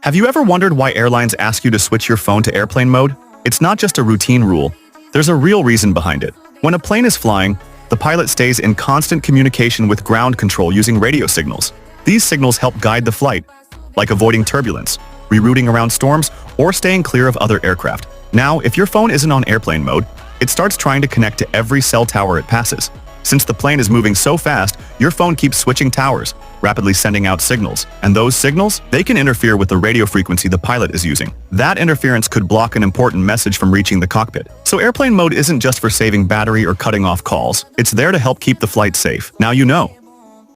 Have you ever wondered why airlines ask you to switch your phone to airplane mode? It's not just a routine rule. There's a real reason behind it. When a plane is flying, the pilot stays in constant communication with ground control using radio signals. These signals help guide the flight, like avoiding turbulence, rerouting around storms, or staying clear of other aircraft. Now, if your phone isn't on airplane mode, it starts trying to connect to every cell tower it passes. Since the plane is moving so fast, your phone keeps switching towers, rapidly sending out signals. And those signals, they can interfere with the radio frequency the pilot is using. That interference could block an important message from reaching the cockpit. So airplane mode isn't just for saving battery or cutting off calls. It's there to help keep the flight safe. Now you know.